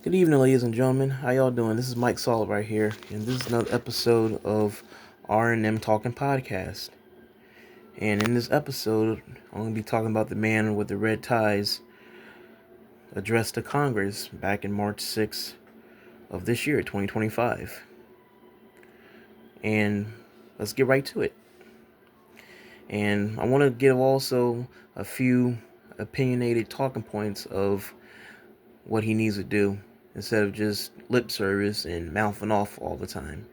Good evening, ladies and gentlemen. How y'all doing? This is Mike Solid right here, and this is another episode of R&M Talking Podcast. And in this episode, I'm going to be talking about the man with the red ties addressed to Congress back in March 6th of this year, 2025. And let's get right to it. And I want to give also a few opinionated talking points of what he needs to do instead of just lip service and mouthing off all the time.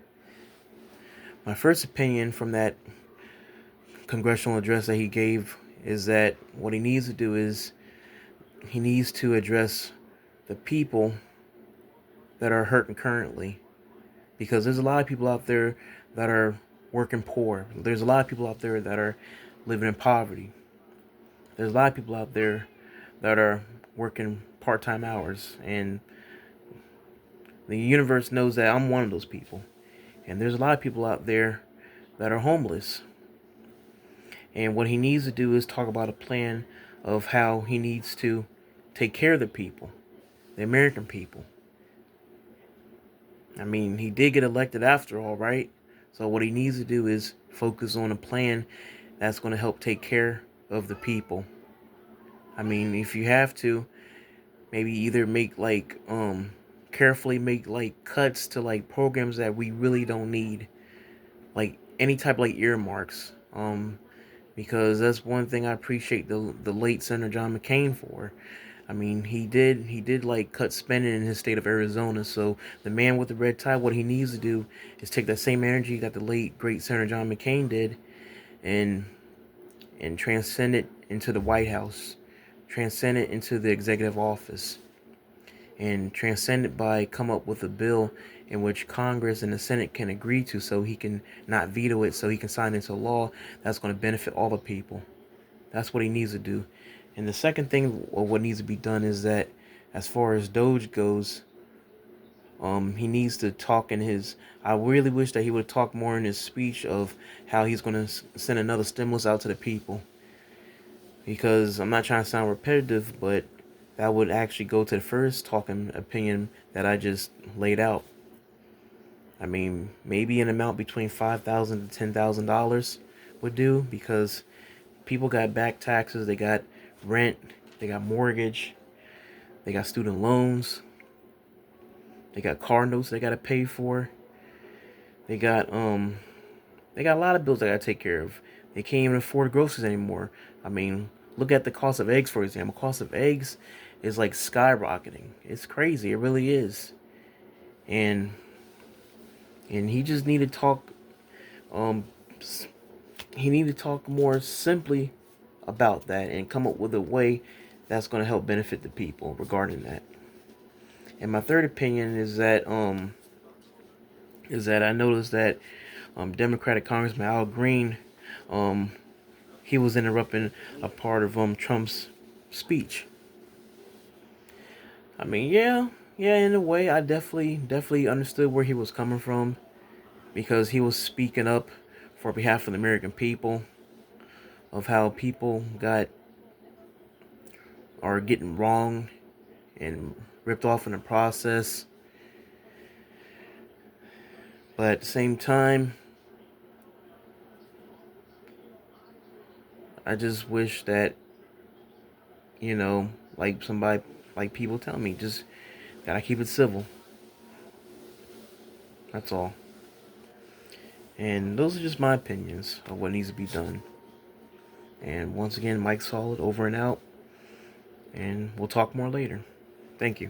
My first opinion from that congressional address that he gave is that what he needs to do is he needs to address the people that are hurting currently, because there's a lot of people out there that are working poor. There's a lot of people out there that are living in poverty. There's a lot of people out there that are working part-time hours, and the universe knows that I'm one of those people. And there's a lot of people out there that are homeless. And what he needs to do is talk about a plan of how he needs to take care of the people, the American people. I mean, he did get elected after all, right? So what he needs to do is focus on a plan that's going to help take care of the people. I mean, if you have to, maybe either make carefully make cuts to programs that we really don't need, like any type of earmarks. Because that's one thing I appreciate the late Senator John McCain for. I mean, he did cut spending in his state of Arizona. So the man with the red tie, what he needs to do is take that same energy that the late great Senator John McCain did, and transcend it into the White House, transcend it into the executive office, and transcend it by come up with a bill in which Congress and the Senate can agree to, so he can not veto it, so he can sign into law that's going to benefit all the people. That's what he needs to do. And the second thing of what needs to be done is that, as far as Doge goes, he needs to talk in his. I really wish that he would talk more in his speech of how he's going to send another stimulus out to the people. Because I'm not trying to sound repetitive, but that would actually go to the first talking opinion that I just laid out. I mean, maybe an amount between $5,000 to $10,000 would do, because people got back taxes, they got rent, they got mortgage, they got student loans, they got car notes they got to pay for. They got they got a lot of bills they got to take care of. They can't even afford groceries anymore. I mean, look at the cost of eggs, for example. Cost of eggs is skyrocketing. It's crazy. It really is. And he just need to talk um he need to talk more simply about that and come up with a way that's going to help benefit the people regarding that. And my third opinion is that I noticed that Democratic Congressman Al Green, um, he was interrupting a part of Trump's speech. I mean, yeah, in a way, I definitely understood where he was coming from, because he was speaking up for behalf of the American people, of how people are getting wrong and ripped off in the process. But at the same time, I just wish that, somebody, people tell me, just gotta keep it civil. That's all. And those are just my opinions of what needs to be done. And once again, Mike Solid over and out. And we'll talk more later. Thank you.